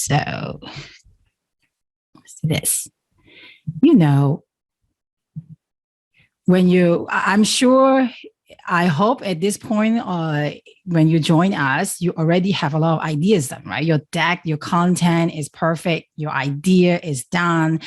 So this, you know, when you, I'm sure, I hope at this point, when you join us, you already have a lot of ideas done, right? Your deck, your content is perfect. Your idea is done.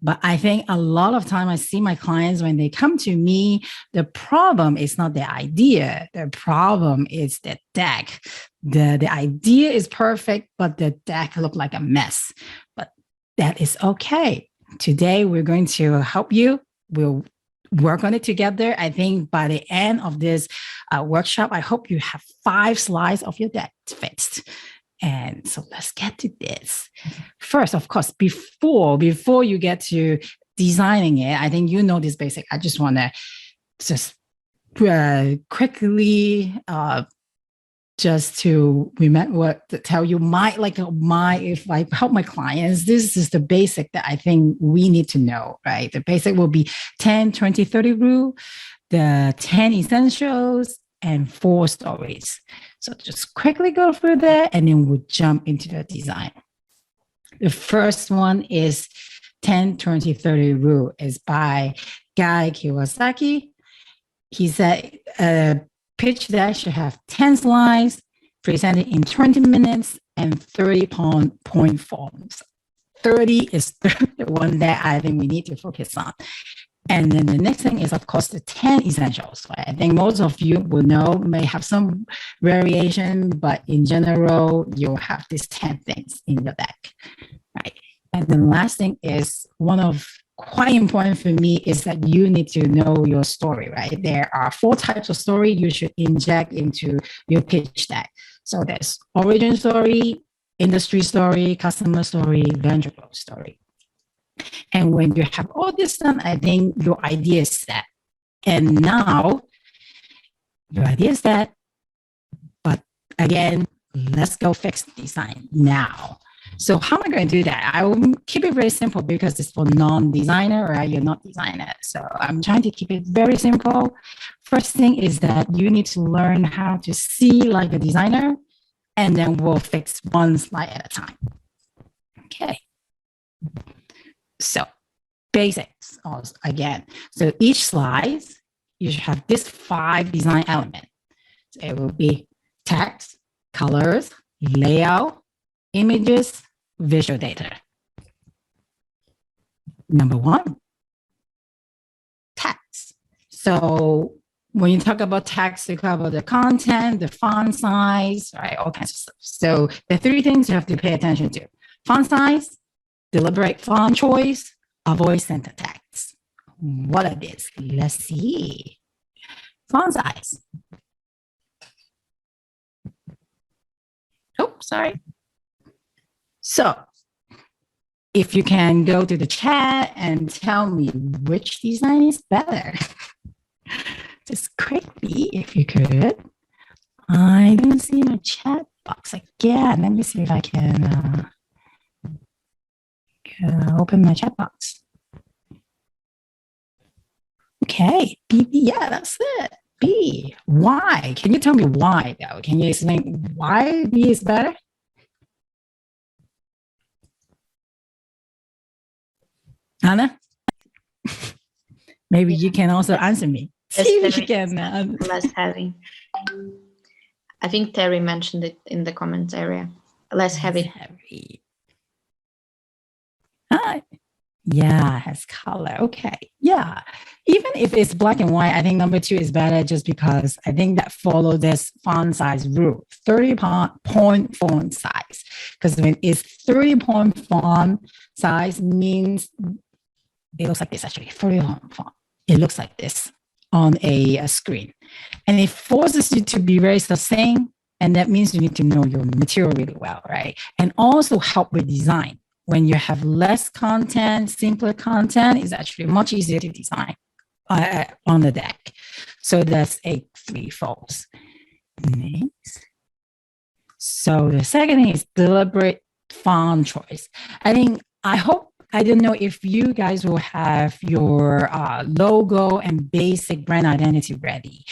But I think a lot of time I see my clients when they come to me, the problem is not the idea. The problem is the deck. The idea is perfect, but the deck look like a mess. But that is okay. Today, we're going to help you. We'll work on it together. I think by the end of this workshop, I hope you have 5 slides of your deck fixed. And so let's get to this. First, of course, before you get to designing it, I think you know this basic. I just want to just quickly just to remember to tell you if I help my clients, this is the basic that I think we need to know, right? The basic will be 10, 20, 30 rule, the 10 essentials, and 4 stories. So just quickly go through that, and then we'll jump into the design. The first one is 10, 20, 30 rule. Is by Guy Kawasaki. He said a pitch deck should have 10 slides, presented in 20 minutes, and 30 point forms. 30 is the one that I think we need to focus on. And then the next thing is, of course, the 10 essentials. Right? I think most of you will know, may have some variation, but in general, you'll have these 10 things in your deck. Right? And the last thing is one of quite important for me is that you need to know your story, right? There are 4 types of story you should inject into your pitch deck. So there's origin story, industry story, customer story, venture growth story. And when you have all this done, I think your idea is set. And now your idea is set, but again, let's go fix the design now. So how am I going to do that? I will keep it very simple because it's for non-designer, right? You're not designer. So I'm trying to keep it very simple. First thing is that you need to learn how to see like a designer, and then we'll fix one slide at a time. Okay. So basics again. So each slide, you should have this 5 design elements. So it will be text, colors, layout, images, visual data. Number 1, text. So when you talk about text, you talk about the content, the font size, right? All kinds of stuff. So the 3 things you have to pay attention to: font size, deliberate font choice, avoid center text. What are these? Let's see. Font size. Oh, sorry. So if you can go to the chat and tell me which design is better. Just quickly, if you could. I don't see my chat box again. Let me see if I can open my chat box. Okay, B, yeah, that's it. B, why? Can you tell me why though? Can you explain why B is better? Anna? Maybe you can also answer me. See if you can. Less heavy. I think Terry mentioned it in the comments area. Less heavy. Yeah, it has color. Okay. Yeah. Even if it's black and white, I think number 2 is better just because I think that follow this font size rule, 30-point font size. Because when it's 30-point font size means it looks like this actually, 30-point font. It looks like this on a screen. And it forces you to be very succinct. And that means you need to know your material really well, right? And also help with design. When you have less content, simpler content, it's actually much easier to design on the deck. So that's a 3-fold. Next. So the second thing is deliberate font choice. I don't know if you guys will have your logo and basic brand identity ready.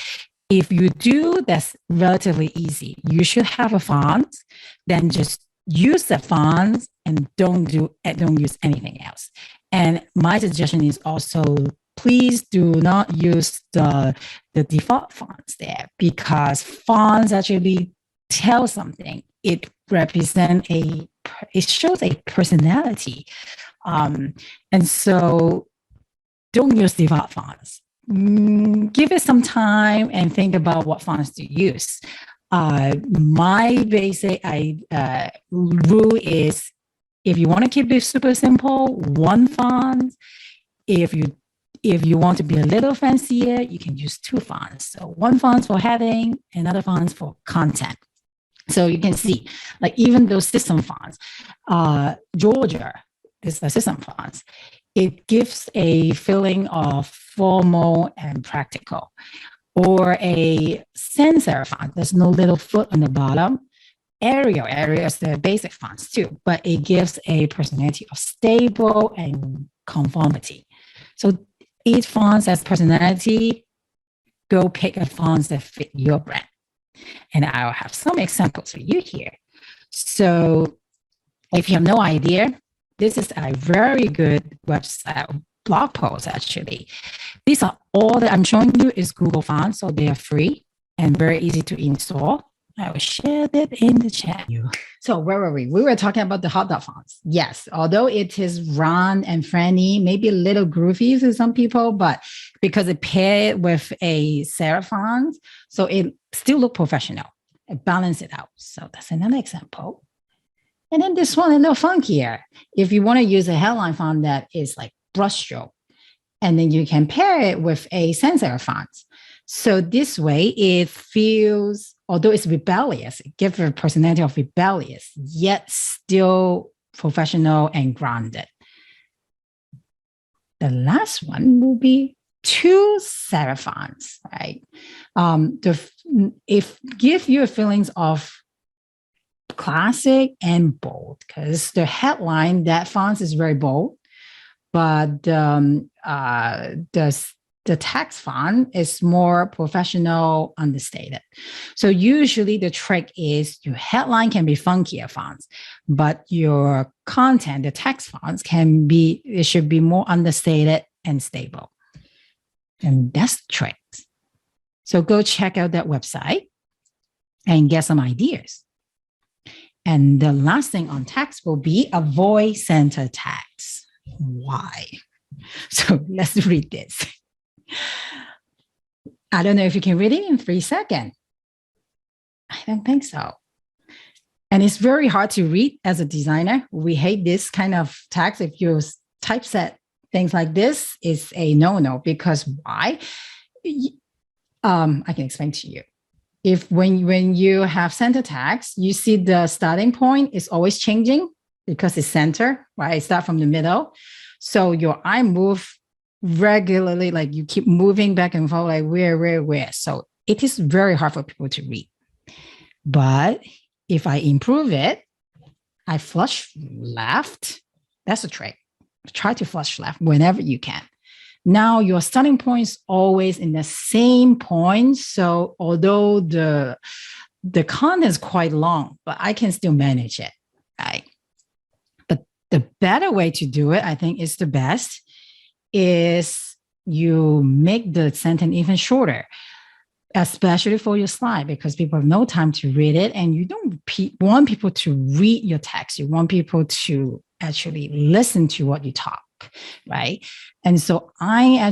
If you do, that's relatively easy. You should have a font, then just use the fonts and don't use anything else. And my suggestion is also, please do not use the default fonts there, because fonts actually tell something. It shows a personality. And so don't use default fonts. Give it some time and think about what fonts to use. My basic rule is, if you want to keep it super simple, one font. If you want to be a little fancier, you can use two fonts. So one font for heading, another font for content. So you can see, like, even those system fonts, Georgia is the system fonts. It gives a feeling of formal and practical. Or a sans serif font, there's no little foot on the bottom. Arial is the basic fonts too, but it gives a personality of stable and conformity. So each font has personality. Go pick a font that fit your brand. And I'll have some examples for you here. So if you have no idea, this is a very good website, blog post actually. These are all that I'm showing you is Google fonts, so they are free and very easy to install. I will share that in the chat. So where were we? We were talking about the hot dog fonts. Yes, although it is round and friendly, maybe a little groovy to some people, but because it paired with a serif font, so it still look professional. It balance it out. So that's another example. And then this one a little funkier. If you want to use a headline font that is like brushstroke, and then you can pair it with a sans serif font. So this way it feels, although it's rebellious, it gives a personality of rebellious, yet still professional and grounded. The last one will be two serif fonts, right? If give you feelings of classic and bold, because the headline, that font is very bold, but the text font is more professional, understated. So usually the trick is your headline can be funkier fonts, but your content, the text fonts it should be more understated and stable. And that's the trick. So go check out that website and get some ideas. And the last thing on text will be avoid center tags. Why? So let's read this. I don't know if you can read it in 3 seconds. I don't think so. And it's very hard to read as a designer. We hate this kind of tags. If you typeset things like this, it's a no-no, because why? I can explain to you. If when you have center tags, you see the starting point is always changing because it's center, right? It starts from the middle. So your eye move regularly, like you keep moving back and forth, like where. So it is very hard for people to read. But if I improve it, I flush left. That's a trick. Try to flush left whenever you can. Now your starting point is always in the same point. So although the content is quite long, but I can still manage it, right? But the better way to do it, I think is the best, is you make the sentence even shorter, especially for your slide, because people have no time to read it, and you don't want people to read your text. You want people to actually listen to what you talk, right? And so I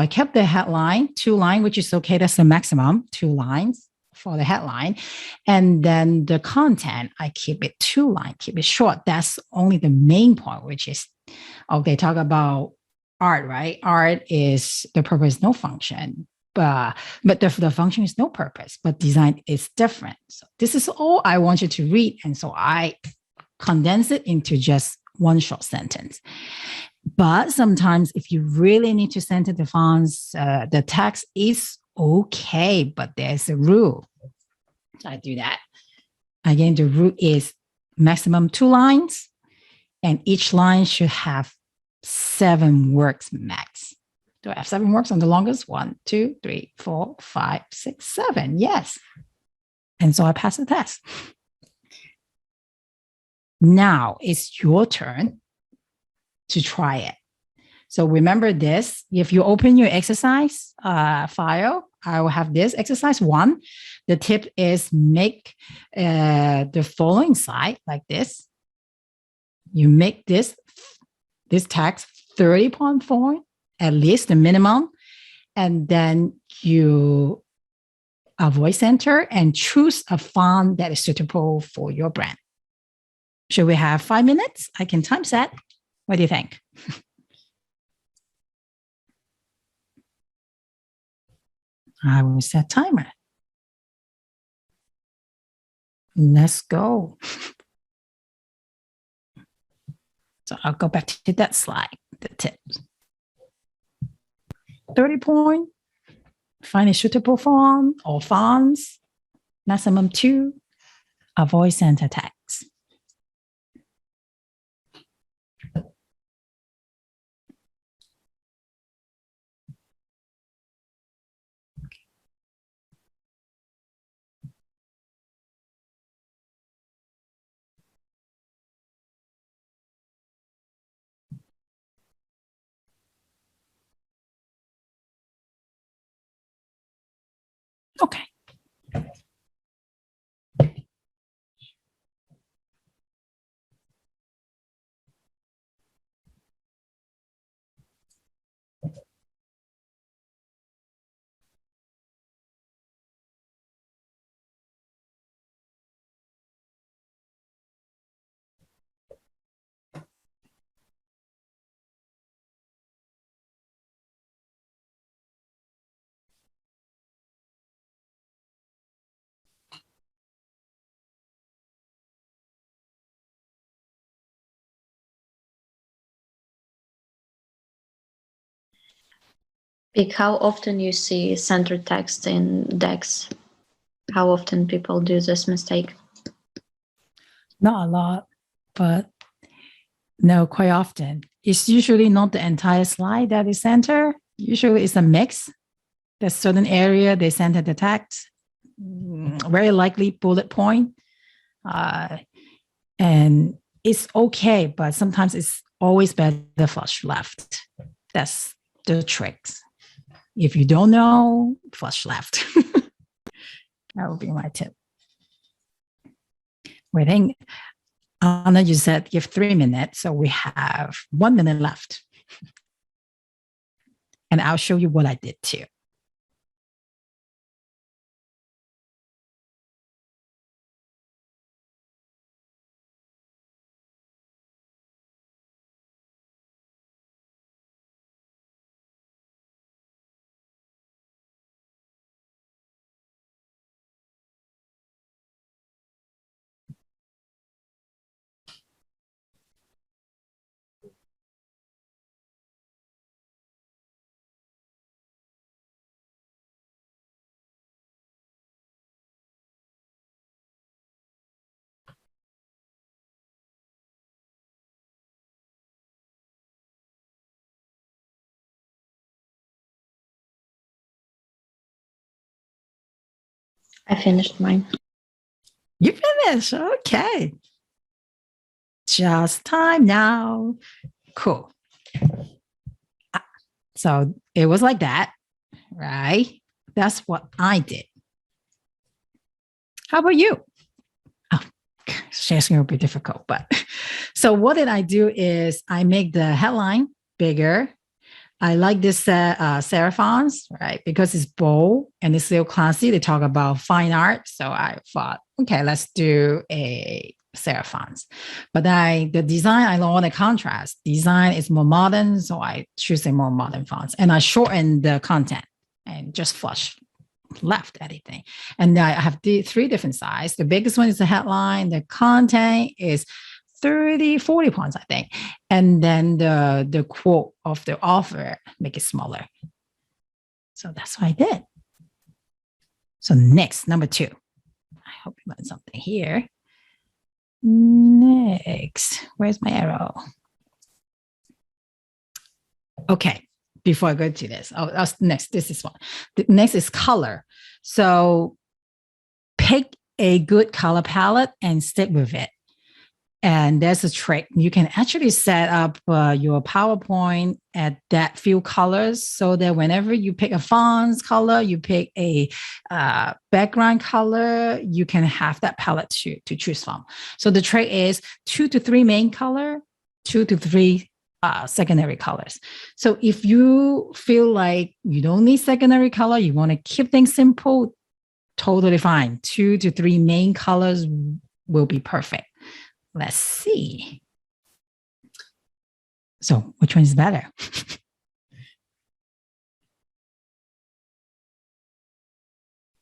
kept the headline 2 lines, which is okay. That's the maximum, 2 lines for the headline. And then the content, I keep it 2 lines, keep it short. That's only the main point, which is, okay, talk about art, right? Art is the purpose, no function. But the function is no purpose, but design is different. So this is all I want you to read. And so I condense it into just 1 short sentence. But sometimes if you really need to center the fonts, the text is okay, but there's a rule. So I do that. Again, the rule is maximum 2 lines, and each line should have 7 words max. Do I have 7 words on the longest? 1, 2, 3, 4, 5, 6, 7. Yes. And so I pass the test. Now it's your turn to try it. So remember this, if you open your exercise file, I will have this exercise 1. The tip is make the following side like this. You make this text 30-point font, at least the minimum, and then you avoid center and choose a font that is suitable for your brand. Should we have 5 minutes? I can time set. What do you think? I will set timer. Let's go. So I'll go back to that slide, the tips. 30-point, find a suitable font or fonts, maximum 2, avoid center text. Okay. Pik, how often you see center text in decks? How often people do this mistake? Not a lot, but no, quite often. It's usually not the entire slide that is center. Usually it's a mix. There's certain area they center the text, very likely bullet point. And it's okay, but sometimes it's always better flush left. That's the tricks. If you don't know, flush left. That would be my tip. Waiting. Anna, you said give 3 minutes, so we have 1 minute left. And I'll show you what I did too. I finished mine. You finished. Okay. Just time now. Cool. So it was like that, right? That's what I did. How about you? Oh, sharing will be difficult, but so what did I do is I make the headline bigger. I like this serif fonts, right? Because it's bold and it's still classy. They talk about fine art. So I thought, okay, let's do a serif fonts. But the design, I don't want a contrast. Design is more modern. So I choose a more modern fonts. And I shorten the content and just flush left anything. And I have 3 different sizes. The biggest one is the headline. The content is 30, 40 points, I think. And then the quote of the author, make it smaller. So that's what I did. So next, number 2. I hope you learned something here. Next, where's my arrow? Okay, before I go to this, next, this is one. The next is color. So pick a good color palette and stick with it. And there's a trick. You can actually set up your PowerPoint at that few colors so that whenever you pick a font color, you pick a background color, you can have that palette to choose from. So the trick is 2 to 3 main color, 2 to 3 secondary colors. So if you feel like you don't need secondary color, you want to keep things simple, totally fine. 2 to 3 main colors will be perfect. Let's see. So which one is better?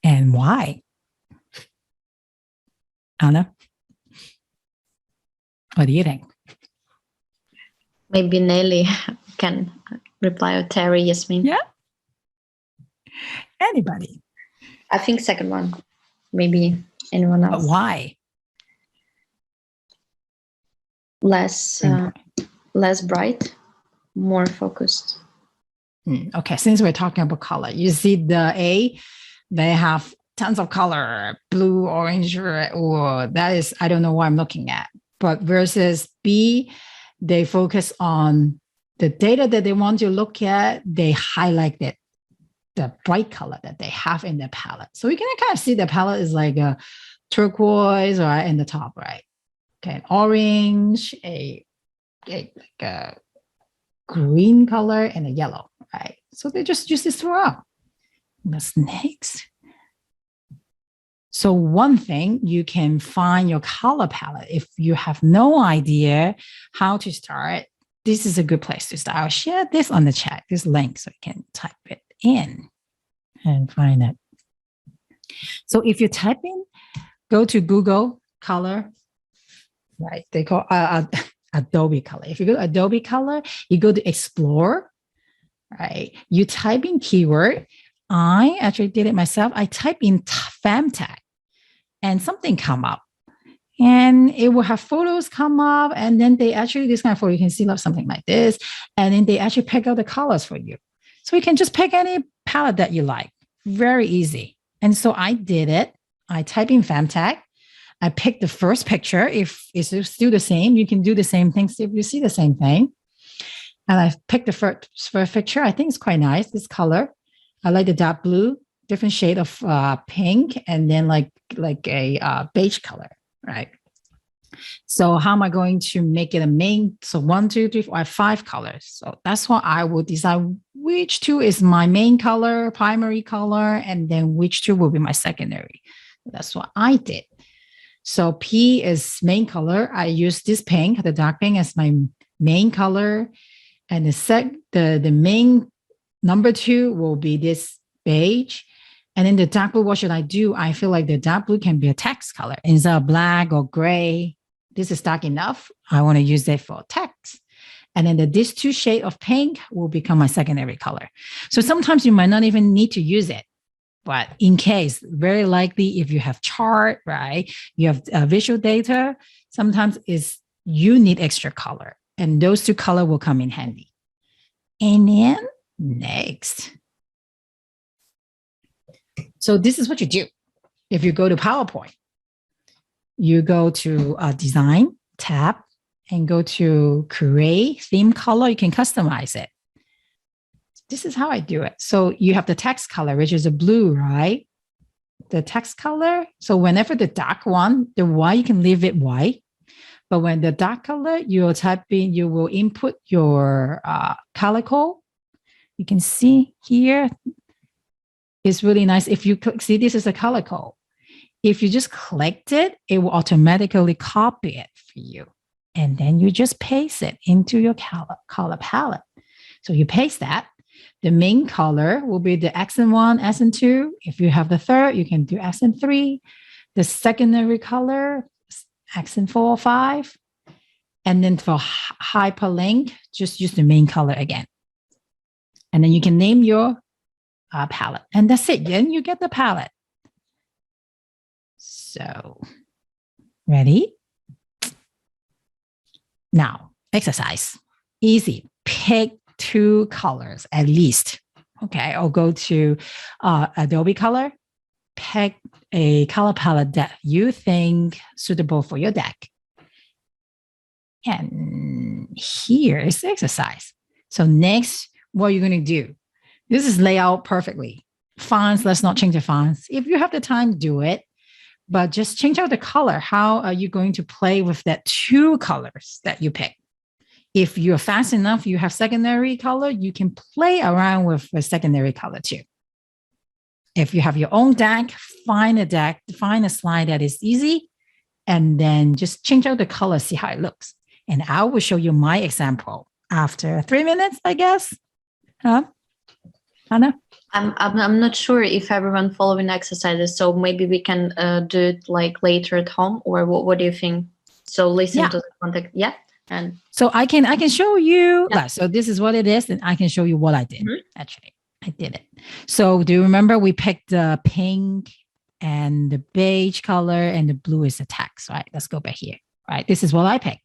And why? Anna, what do you think? Maybe Nelly can reply, or Terry, Yasmin. Yeah. Anybody? I think second one. Maybe anyone else. But why? Less bright, more focused. Okay, since we're talking about color, you see the A, they have tons of color, blue, orange, or that is, I don't know what I'm looking at. But versus B, they focus on the data that they want to look at. They highlight it, the bright color that they have in their palette. So you can kind of see the palette is like a turquoise, right, in the top, right? Okay, orange, a green color, and a yellow, right? So they just use this throughout. What's next? So one thing, you can find your color palette. If you have no idea how to start, this is a good place to start. I'll share this on the chat, this link, so you can type it in and find it. So if you type in, go to Google Color, right? They call Adobe Color. If you go to Adobe Color, you go to Explore, right? You type in keyword. I actually did it myself. I type in FemTech and something come up. And it will have photos come up. And then they actually, this kind of photo, you can see something like this. And then they actually pick out the colors for you. So you can just pick any palette that you like. Very easy. And so I did it. I type in FemTech. I picked the first picture. If it's still the same, you can do the same thing. See if you see the same thing. And I picked the first picture. I think it's quite nice, this color. I like the dark blue, different shade of pink, and then like a beige color, right? So how am I going to make it a main? So 1, 2, 3, 4, I have 5 colors. So that's what I will decide which 2 is my main color, primary color, and then which 2 will be my secondary. That's what I did. So P is main color. I use this pink, the dark pink, as my main color. And the main number 2 will be this beige. And then the dark blue, what should I do? I feel like the dark blue can be a text color instead of black or gray. This is dark enough. I want to use it for text. And then these 2 shades of pink will become my secondary color. So sometimes you might not even need to use it. But in case, very likely if you have chart, right, you have visual data, sometimes you need extra color. And those 2 colors will come in handy. And then next. So this is what you do. If you go to PowerPoint, you go to Design tab and go to Create Theme Color. You can customize it. This is how I do it. So you have the text color, which is a blue, right? The text color. So whenever the dark one, the white, you can leave it white. But when the dark color, you will input your color code. You can see here, it's really nice. If you click, see, this is a color code. If you just clicked it, it will automatically copy it for you. And then you just paste it into your color palette. So you paste that. The main color will be the accent 1, accent 2. If you have the third, you can do accent 3. The secondary color, accent 4 or 5. And then for hyperlink, just use the main color again. And then you can name your palette. And that's it. Then you get the palette. So, ready? Now, exercise. Easy. Pick 2 colors at least. Okay, or go to Adobe Color. Pick a color palette that you think suitable for your deck. And here is the exercise. So next, what are you going to do? This is laid out perfectly. Fonts, let's not change the fonts. If you have the time, do it. But just change out the color. How are you going to play with that two colors that you pick? If you're fast enough, you have secondary color, you can play around with a secondary color too. If you have your own deck, find a slide that is easy, and then just change out the color, see how it looks. And I will show you my example after 3 minutes, I guess. Huh? Anna? I'm not sure if everyone following exercises, so maybe we can do it like later at home, or what do you think? So listen to the context. Yeah. And so I can show you. Yeah. So this is what it is, and I can show you what I did. Actually, I did it. So do you remember we picked the pink and the beige color, and the blue is the text, right? Let's go back here. Right. This is what I picked.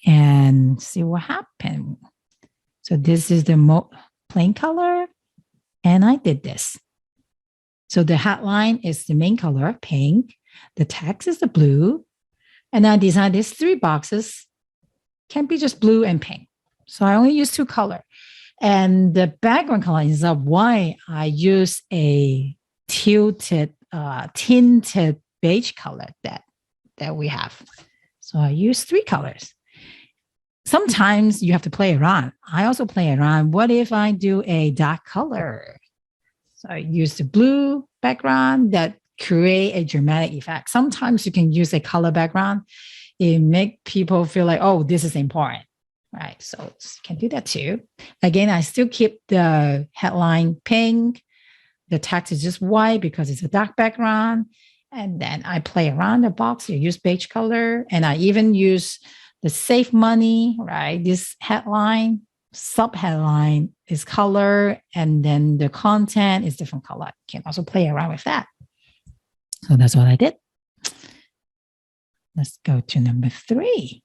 And see what happened. So this is the plain color, and I did this. So the headline is the main color, pink. The text is the blue. And I designed these 3 boxes. Can be just blue and pink. So I only use 2 colors. And the background color is white. I use a tinted beige color that we have. So I use 3 colors. Sometimes you have to play around. I also play around. What if I do a dark color? So I use the blue background that create a dramatic effect. Sometimes you can use a color background. It make people feel like, oh, this is important, right? So you can do that too. Again, I still keep the headline pink. The text is just white because it's a dark background. And then I play around the box. You use beige color. And I even use the save money, right? This headline, sub-headline is color. And then the content is different color. You can also play around with that. So that's what I did. Let's go to number 3.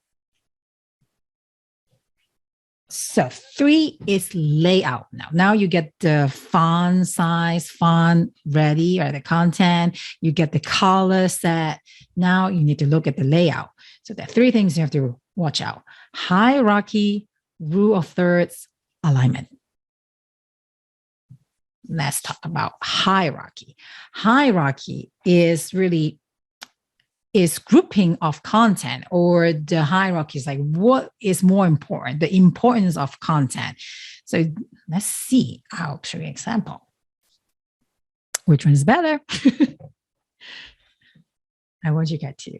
So 3 is layout. Now you get the font size, font ready, or the content. You get the color set. Now you need to look at the layout. So there are 3 things you have to watch out. Hierarchy, rule of thirds, alignment. Let's talk about hierarchy. Hierarchy is grouping of content, or the hierarchy is like what is more important, the importance of content. So let's see. I'll show you an example. Which one is better? I want you guys to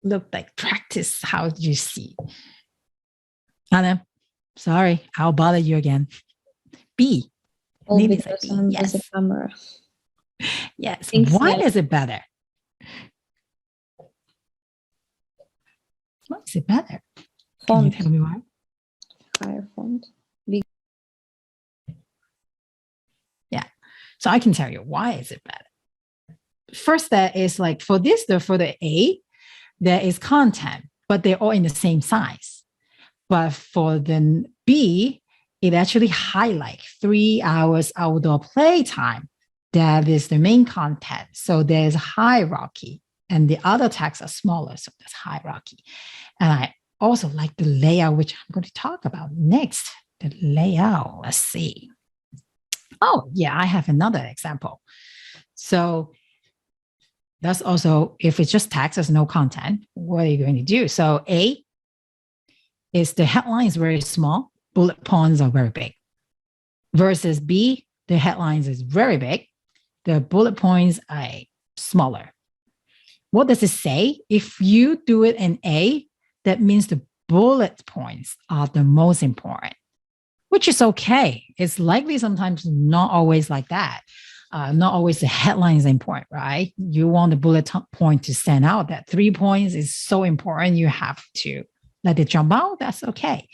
look like practice how you see. Anna, sorry, I'll bother you again. B. Maybe yes. The camera. Yes. Why is it better? Why is it better? Font. Can you tell me why? Higher font. Yeah. So I can tell you why is it better. First, that is like for the A, there is content, but they're all in the same size. But for the B, it actually highlights 3 hours outdoor playtime. That is the main content. So there's hierarchy, and the other tags are smaller. So there's hierarchy. And I also like the layout, which I'm going to talk about next. The layout. Let's see. Oh, yeah, I have another example. So that's also, if it's just text, there's no content, what are you going to do? So A is the headline is very small. Bullet points are very big. Versus B, the headlines is very big. The bullet points are smaller. What does it say? If you do it in A, that means the bullet points are the most important, which is okay. It's likely sometimes not always like that. Not always the headline is important, right? You want the bullet point to stand out. That 3 points is so important. You have to let it jump out. That's okay.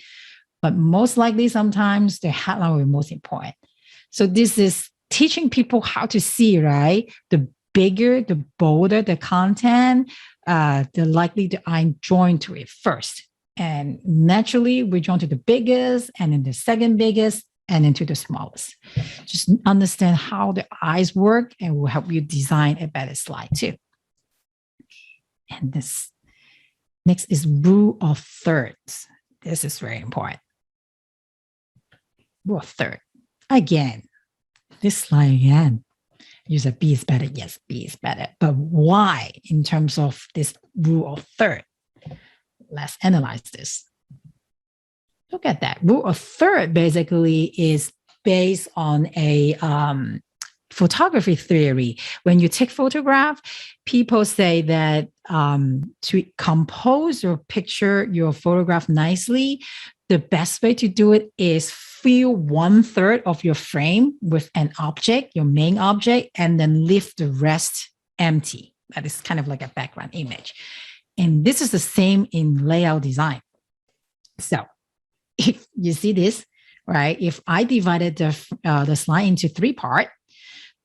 But most likely, sometimes the headline will be most important. So this is teaching people how to see, right? The bigger, the bolder the content, the likely that I'm drawn to it first. And naturally, we're drawn to the biggest, and then the second biggest, and then to the smallest. Just understand how the eyes work, and will help you design a better slide too. And this Next is rule of thirds. This is very important. Rule of third. Again, this slide again. You said B is better. Yes, B is better. But why in terms of this rule of third? Let's analyze this. Look at that. Rule of third basically is based on a photography theory. When you take photograph, people say that to compose your picture, your photograph nicely, the best way to do it is fill 1/3 of your frame with an object, your main object, and then leave the rest empty. That is kind of like a background image. And this is the same in layout design. So if you see this, right? If I divided the slide into 3 parts,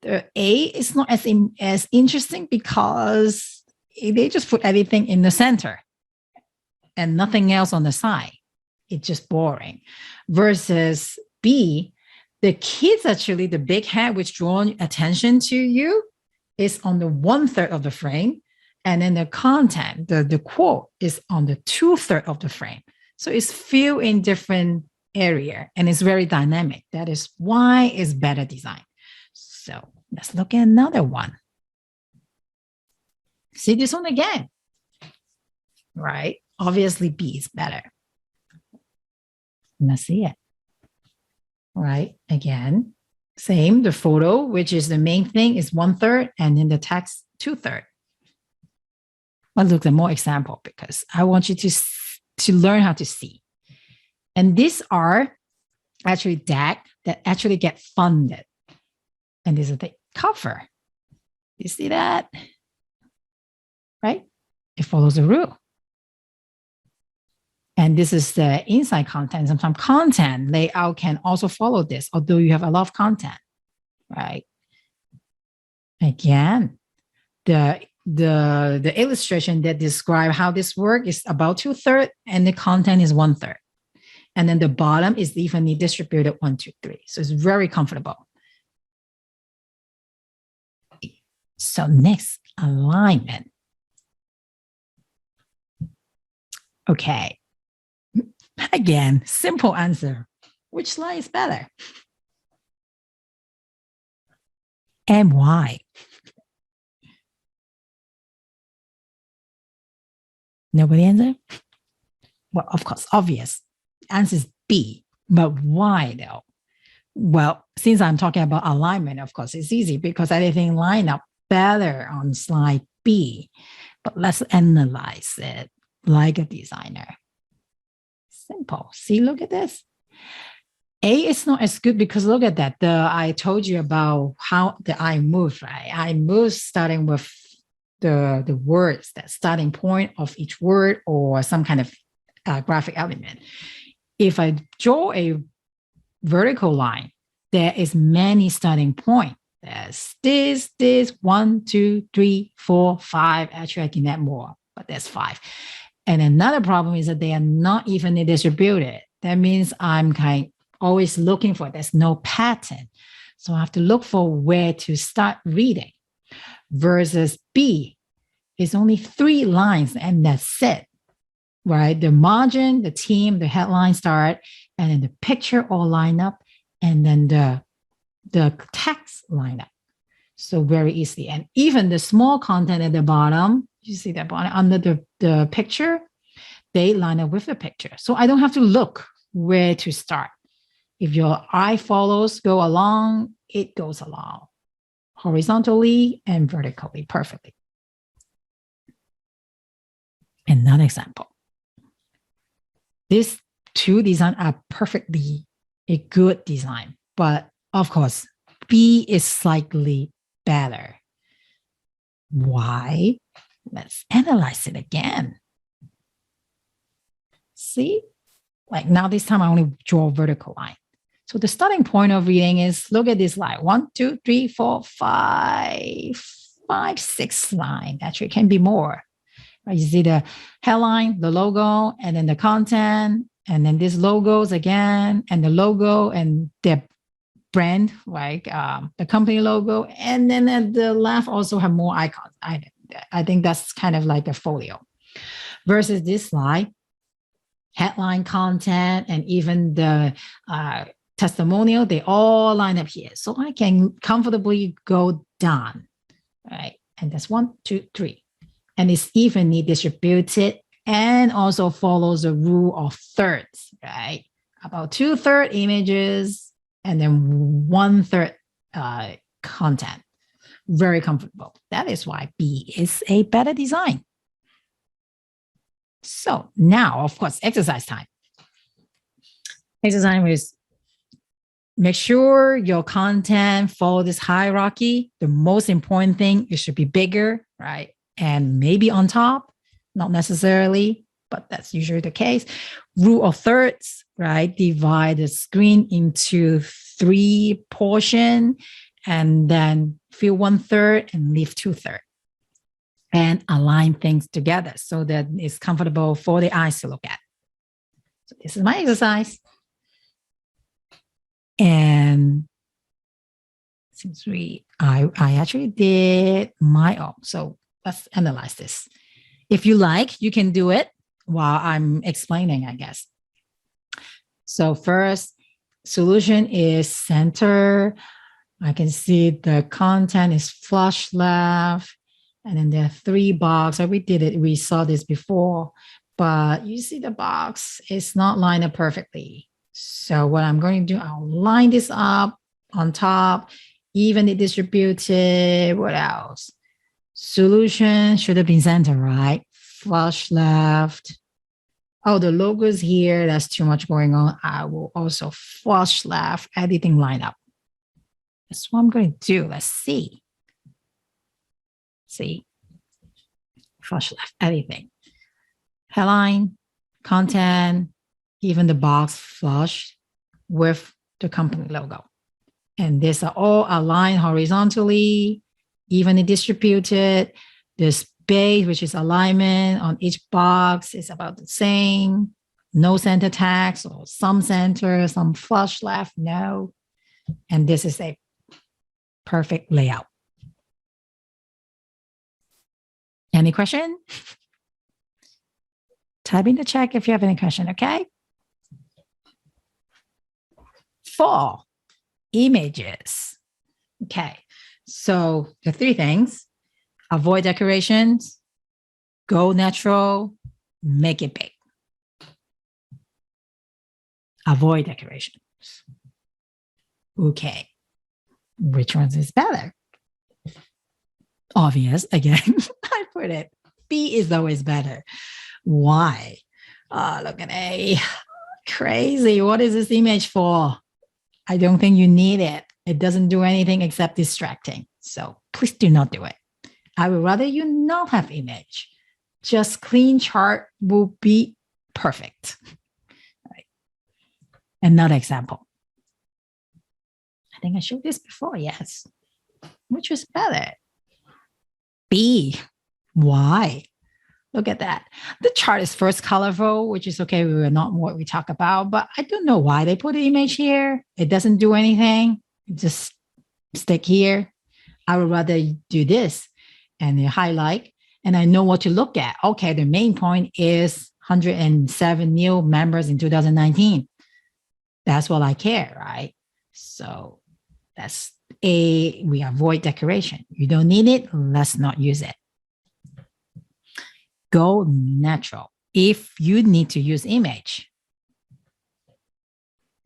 the A is not as interesting because they just put everything in the center and nothing else on the side. It's just boring. Versus B, the kids actually, the big head which drawn attention to you is on the 1/3 of the frame. And then the content, the quote is on the 2/3 of the frame. So it's filled in different area and it's very dynamic. That is why it's better design. So let's look at another one. See this one again, right? Obviously B is better. Let's see it, right? Again, same, the photo, which is the main thing, is 1/3 and then the text 2/3. Let's look at more example because I want you to learn how to see. And these are actually deck that actually get funded. And this is the cover. You see that? Right? It follows the rule. And this is the inside content. Sometimes content layout can also follow this, although you have a lot of content, right? Again, the illustration that describe how this works is about 2/3 and the content is 1/3. And then the bottom is evenly distributed 1, 2, 3. So it's very comfortable. So next, alignment. Okay. Again, simple answer. Which slide is better? And why? Nobody answer? Well, of course, obvious. Answer is B. But why though? Well, since I'm talking about alignment, of course, it's easy because everything line up better on slide B. But let's analyze it like a designer. Simple. See, look at this. A is not as good because look at that. I told you about how the eye moves, right? I move starting with the words, that starting point of each word or some kind of graphic element. If I draw a vertical line, there is many starting points. There's this, 1, 2, 3, 4, 5. Actually, I can add more, but there's 5. And another problem is that they are not evenly distributed. That means I'm always looking for, there's no pattern. So I have to look for where to start reading. Versus B is only 3 lines and that's it, right? The margin, the theme, the headline start, and then the picture all line up, and then the text line up. So very easily. And even the small content at the bottom, you see that bottom under the picture, they line up with the picture. So I don't have to look where to start. If your eye follows, go along, it goes along horizontally and vertically perfectly. Another example. These 2 designs are perfectly a good design, but of course, B is slightly better. Why? Let's analyze it again. See? Like now this time I only draw a vertical line. So the starting point of reading is, look at this line. 1, 2, 3, 4, 5, 6 line. Actually, it can be more. Right? You see the headline, the logo, and then the content, and then these logos again, and the logo and their brand, like the company logo. And then at the left also have more icons. I think that's kind of like a folio. versus this slide, headline content and even the testimonial, they all line up here. So I can comfortably go down, right? And that's 1, 2, 3. And it's evenly distributed and also follows the rule of thirds, right? About 2/3 images and then 1/3 content. Very comfortable. That is why B is a better design. So now, of course, exercise time. Exercise time is make sure your content follow this hierarchy. The most important thing, it should be bigger, right? And maybe on top, not necessarily, but that's usually the case. Rule of thirds, right? Divide the screen into 3 portions and then fill 1/3 and leave 2/3. And align things together so that it's comfortable for the eyes to look at. So this is my exercise. And since I actually did my own, so let's analyze this. If you like, you can do it while I'm explaining, I guess. So first, solution is center. I can see the content is flush left. And then there are 3 boxes. We did it. We saw this before. But you see the box is not lined up perfectly. So what I'm going to do, I'll line this up on top, evenly distributed. What else? Solution should have been center, right? Flush left. Oh, the logo's here. That's too much going on. I will also flush left, everything line up. That's what I'm going to do. Let's see. See, flush left, everything. Headline, content, even the box flush with the company logo. And these are all aligned horizontally, evenly distributed. The space, which is alignment on each box, is about the same. No center tags or some center, some flush left, no. And this is a perfect layout. Any question? Type in the chat if you have any question, okay? 4, images. Okay, so the 3 things: avoid decorations, go natural, make it big. Avoid decorations. Okay, which one is better? Obvious, again, I put it. B is always better. Why? Look at A. Crazy. What is this image for? I don't think you need it. It doesn't do anything except distracting. So please do not do it. I would rather you not have image. Just clean chart will be perfect. Right. Another example. I think I showed this before, yes. Which was better? B. Why? Look at that. The chart is first colorful, which is okay. We were not what we talk about, but I don't know why they put the image here. It doesn't do anything. Just stick here. I would rather do this and highlight, and I know what to look at. Okay, the main point is 107 new members in 2019. That's what I care, right? So that's A, we avoid decoration. You don't need it, let's not use it. Go natural. If you need to use image,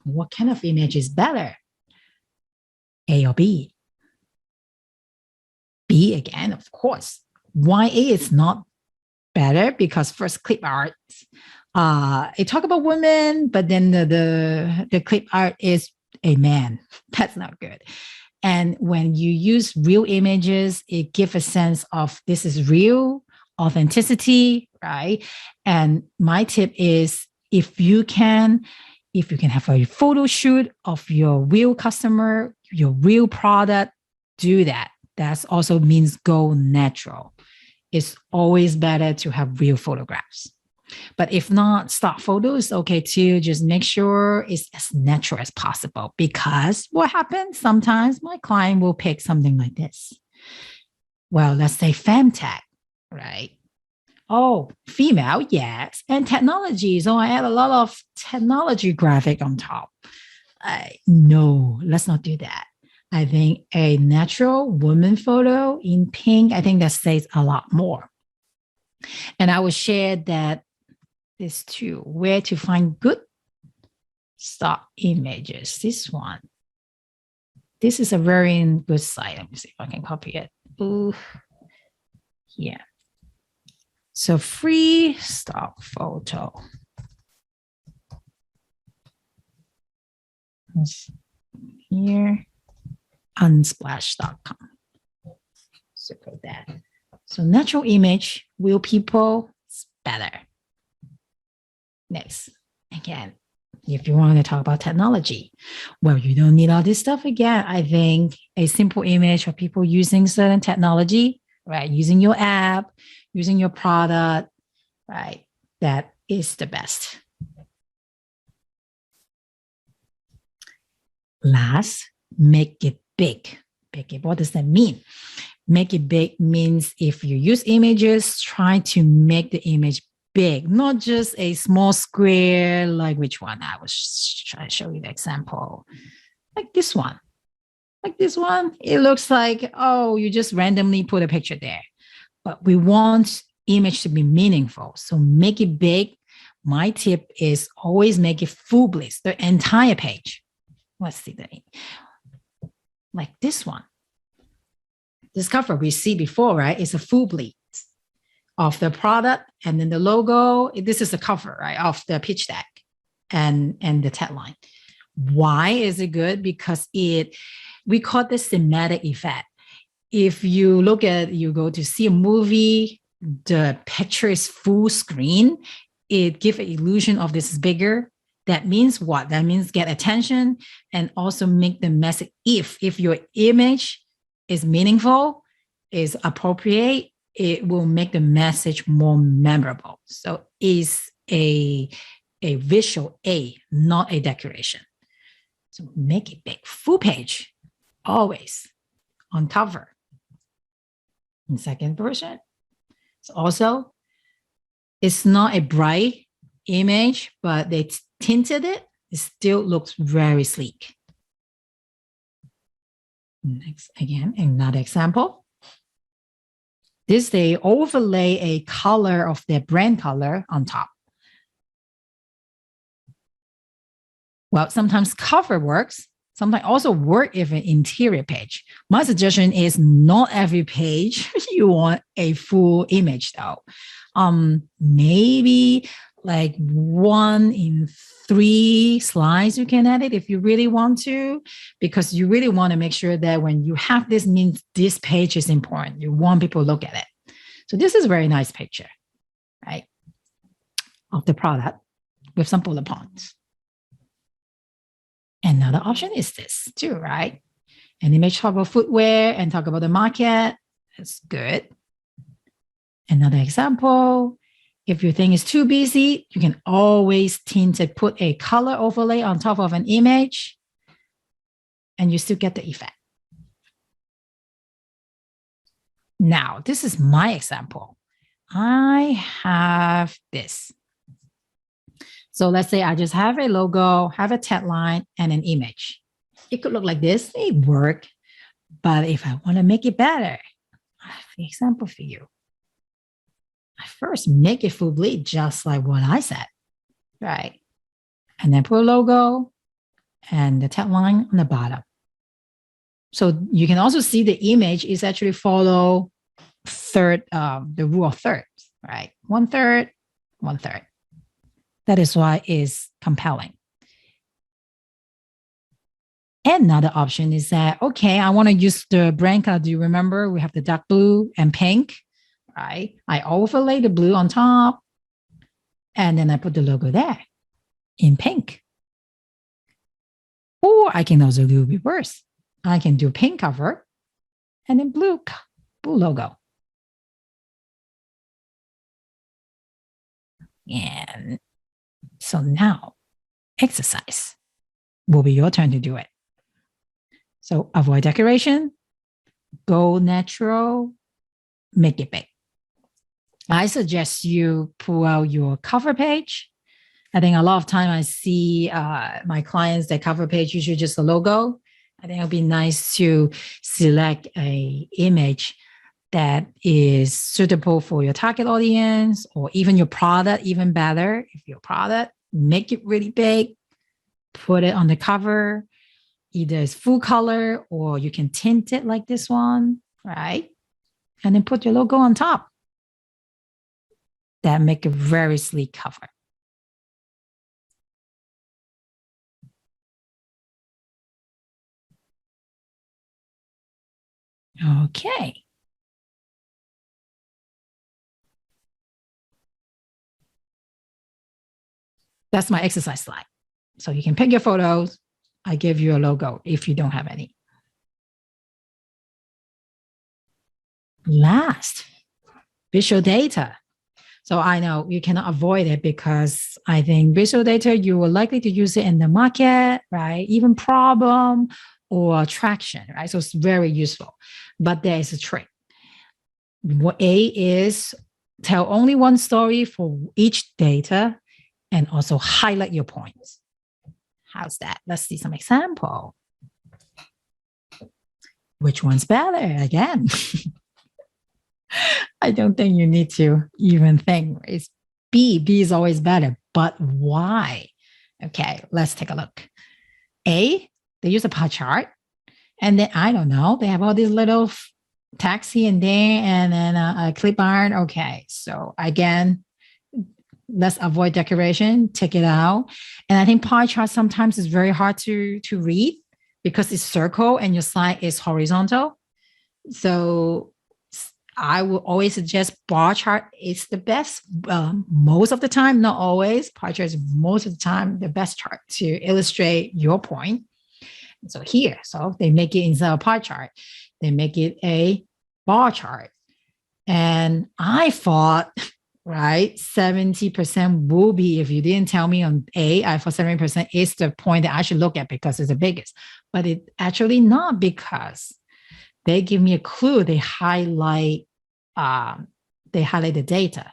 what kind of image is better? A or B? B again, of course. Why A is not better? Because first clip art, it talk about women, but then the clip art is a man. That's not good. And when you use real images, it gives a sense of this is real, authenticity, right? And my tip is if you can have a photo shoot of your real customer, your real product, do that. That also means go natural. It's always better to have real photographs. But if not, stock photos, okay too. Just make sure it's as natural as possible, because what happens sometimes my client will pick something like this. Well, let's say FemTech, right? Oh, female, yes. And technology. So I add a lot of technology graphic on top. No, let's not do that. I think a natural woman photo in pink, I think that says a lot more. And I will share that this too, where to find good stock images. This one. This is a very good site. Let me see if I can copy it. Ooh, yeah. So free stock photo. Here, unsplash.com. So go that. So natural image, will people, it's better. Next, again, if you want to talk about technology, well, you don't need all this stuff again. I think a simple image of people using certain technology, right? Using your app, using your product, right? That is the best. Last, make it big. Make it, what does that mean? Make it big means if you use images, try to make the image big, not just a small square, like which one? I was trying to show you the example. Like this one. Like this one, it looks like, oh, you just randomly put a picture there. But we want image to be meaningful. So make it big. My tip is always make it full bliss, the entire page. Let's see that. Like this one. This cover we see before, right? It's a full bleed of the product, and then the logo. This is the cover, right, of the pitch deck and the tagline. Why is it good? Because we call this thematic effect. If you go to see a movie, the picture is full screen. It gives an illusion of this is bigger. That means what? That means get attention and also make the message. If your image is meaningful, is appropriate, it will make the message more memorable. So it's a visual aid, not a decoration. So make it big, full page, always on cover. In second version, it's not a bright image, but they tinted it. It still looks very sleek. Next, again, another example. This, they overlay a color of their brand color on top. Well, sometimes cover works. Sometimes also work if an interior page. My suggestion is not every page you want a full image though. Maybe like 1 in 3 slides you can edit if you really want to, because you really want to make sure that when you have this, means this page is important. You want people to look at it. So this is a very nice picture, right, of the product with some bullet points. Another option is this too, right? An image talk about footwear and talk about the market. That's good. Another example, if you think it's too busy, you can always put a color overlay on top of an image and you still get the effect. Now, this is my example. I have this. So let's say I just have a logo, have a tagline, and an image. It could look like this. It work. But if I want to make it better, I have an example for you. I first make it full bleed, just like what I said, right? And then put a logo and the tagline on the bottom. So you can also see the image is actually follow the rule of thirds, right? 1/3, 1/3. That is why it's compelling. Another option is that, okay, I want to use the brand color. Do you remember we have the dark blue and pink, right? I overlay the blue on top and then I put the logo there in pink. Or I can also do reverse. I can do pink cover and then blue logo. And so now exercise will be your turn to do it. So avoid decoration, go natural, make it big. I suggest you pull out your cover page. I think a lot of time I see my clients, their cover page, usually just a logo. I think it'll be nice to select a image that is suitable for your target audience or even your product, even better. If your product, make it really big, put it on the cover, either it's full color or you can tint it like this one, right? And then put your logo on top. That make a very sleek cover. Okay. That's my exercise slide. So you can pick your photos. I give you a logo if you don't have any. Last, visual data. So I know you cannot avoid it because I think visual data, you are likely to use it in the market, right? Even problem or traction, right? So it's very useful. But there is a trick. What A is tell only one story for each data and also highlight your points. How's that? Let's see some example. Which one's better? Again, I don't think you need to even think. It's B. B is always better. But why? Okay, let's take a look. A, they use a pie chart. And then, I don't know, they have all these little text here and there and then a clip art. Okay, so again, let's avoid decoration, take it out. And I think pie chart sometimes is very hard to read because it's circle and your slide is horizontal. So I will always suggest bar chart is the best most of the time, not always. Pie chart is most of the time the best chart to illustrate your point. So here, so they make it instead of pie chart, they make it a bar chart. And I thought, right, 70% will be, if you didn't tell me on A, I thought 70% is the point that I should look at because it's the biggest. But it actually not, because they give me a clue. They highlight the data.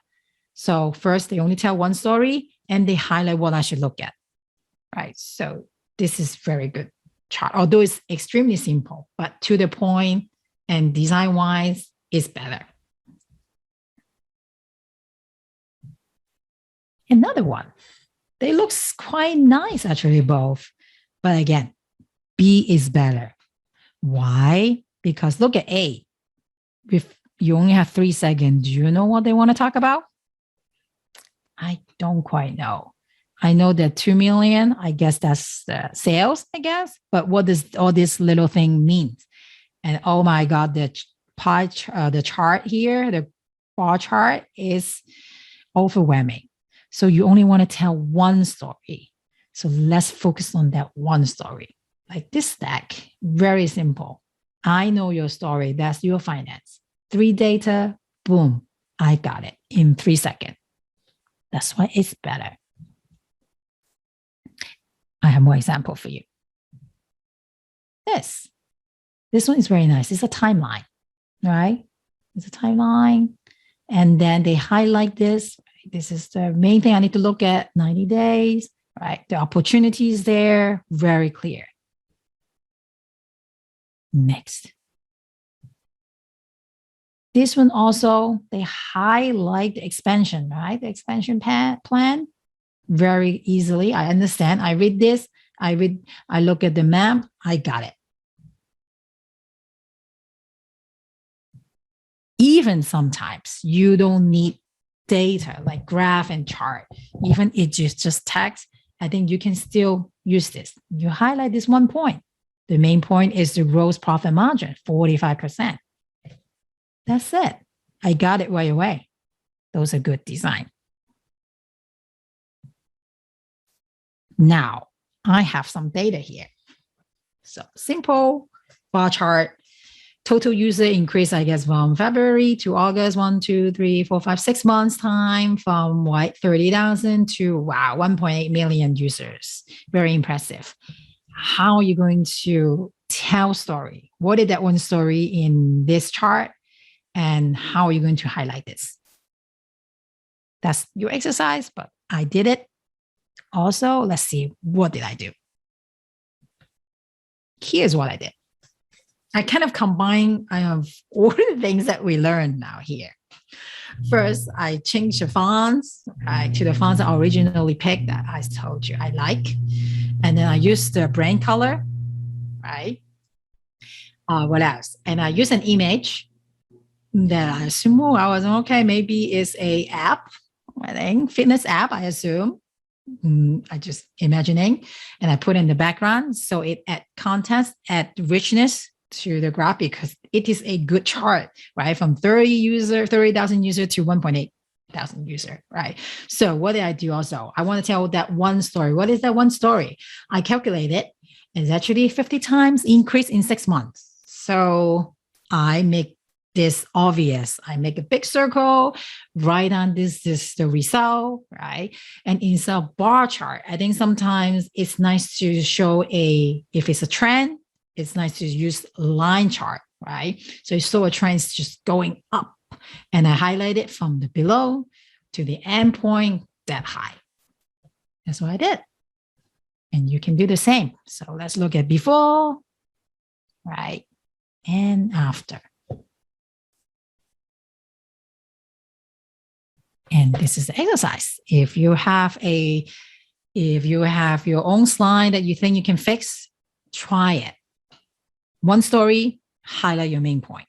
So first, they only tell one story and they highlight what I should look at, right? So this is very good chart, although it's extremely simple, but to the point and design-wise, is better. Another one, they look quite nice actually, both, but again, B is better. Why? Because look at A. If you only have 3 seconds, do you know what they want to talk about? I don't quite know. I know that 2 million, I guess that's the sales, I guess. But what does all this little thing mean? And oh my God, the chart here, the bar chart is overwhelming. So you only want to tell one story. So let's focus on that one story. Like this stack, very simple. I know your story. That's your finance. 3 data, boom, I got it in 3 seconds. That's why it's better. I have more example for you. This one is very nice. It's a timeline, right? It's a timeline. And then they highlight this. This is the main thing I need to look at, 90 days, right? The opportunities there, very clear. Next. This one also, they highlight the expansion, right? The expansion plan very easily. I understand. I read this. I look at the map. I got it. Even sometimes you don't need data like graph and chart. Even it's just text, I think you can still use this. You highlight this one point. The main point is the gross profit margin, 45%. That's it. I got it right away. Those are good design. Now, I have some data here. So simple bar chart. Total user increase, I guess, from February to August, 1, 2, 3, 4, 5, 6 months time, from 30,000 to 1.8 million users. Very impressive. How are you going to tell story? What is that one story in this chart? And how are you going to highlight this? That's your exercise, but I did it. Also, let's see, what did I do? Here's what I did. I kind of combine all the things that we learned now here. First, I changed the fonts to the fonts I originally picked that I told you I like. And then I used the brand color, right? What else? And I used an image that I assume, I was okay, maybe it's a app, I think, fitness app, I assume. I just imagining, and I put in the background. So it add context, add richness to the graph because it is a good chart, right? From 30,000 user to 1,800 user, right? So what did I do also? I want to tell that one story. What is that one story? I calculated it's actually 50 times increase in 6 months. So I make this obvious. I make a big circle, write on this is the result, right? And inside a bar chart, I think sometimes it's nice to show if it's a trend, it's nice to use line chart, right? So you saw a trend is just going up, and I highlight it from the below to the end point that high. That's what I did. And you can do the same. So let's look at before, right? And after. And this is the exercise. If you have your own slide that you think you can fix, try it. One story, highlight your main point.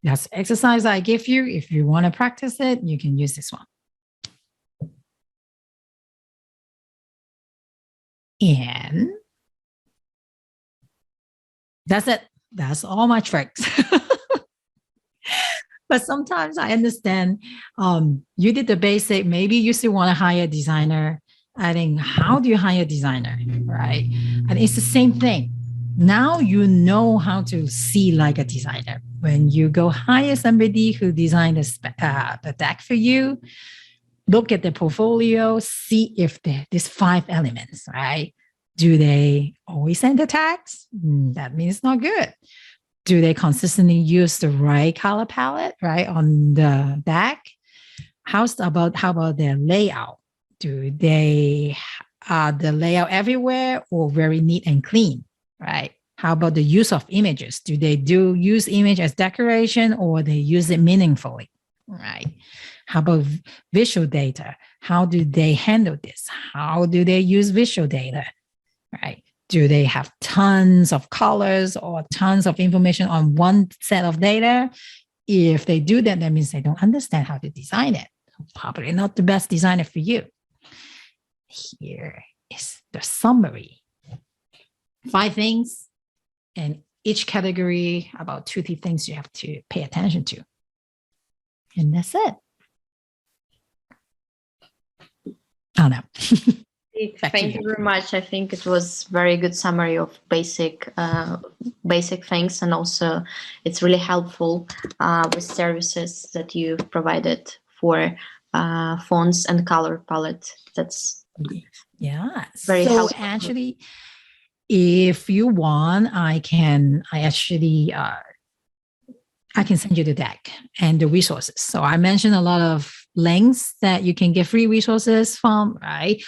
That's the exercise I give you. If you want to practice it, you can use this one. And that's it. That's all my tricks. But sometimes I understand you did the basic. Maybe you still want to hire a designer. I think, how do you hire a designer, right? And it's the same thing. Now you know how to see like a designer. When you go hire somebody who designed the deck for you, look at the portfolio, see if there's 5 elements, right? Do they always send the tags? That means not good. Do they consistently use the right color palette, right, on the deck? How about their layout? Do they the layout everywhere or very neat and clean, right? How about the use of images? Do they use image as decoration or they use it meaningfully, right? How about visual data? How do they handle this? How do they use visual data, right? Do they have tons of colors or tons of information on one set of data? If they do that, that means they don't understand how to design it. Probably not the best designer for you. Here is the summary. 5 things, and each category about 2 things you have to pay attention to. And that's it. Oh, no. Thank you very much. I think it was very good summary of basic things, and also it's really helpful with services that you've provided for fonts and color palette. That's very helpful. Actually, if you want, I can send you the deck and the resources. So I mentioned a lot of links that you can get free resources from, right?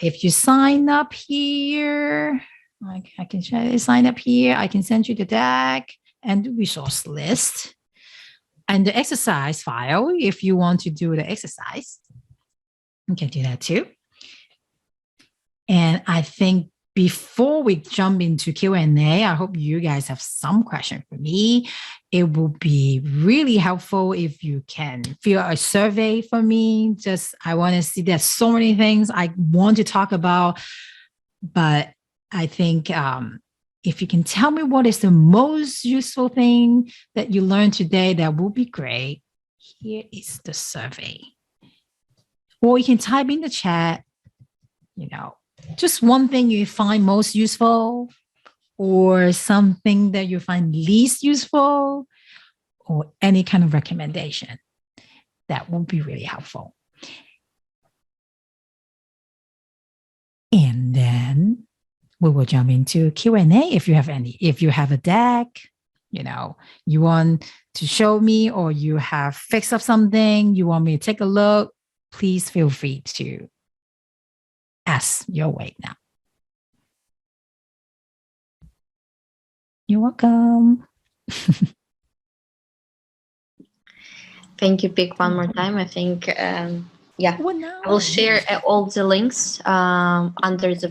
If you sign up here, I can sign up here. I can send you the deck and the resource list and the exercise file. If you want to do the exercise, you can do that too. And I think before we jump into Q&A, I hope you guys have some question for me. It will be really helpful if you can fill a survey for me. I want to see, there's so many things I want to talk about, but I think if you can tell me what is the most useful thing that you learned today, that will be great. Here is the survey. Or you can type in the chat, just one thing you find most useful, or something that you find least useful, or any kind of recommendation. That will be really helpful. And then we will jump into Q&A if you have any. If you have a deck, You want to show me, or you have fixed up something, you want me to take a look, please feel free to ask your way now. You're welcome. Thank you, Pik, one more time. I think, I will share all the links under the video.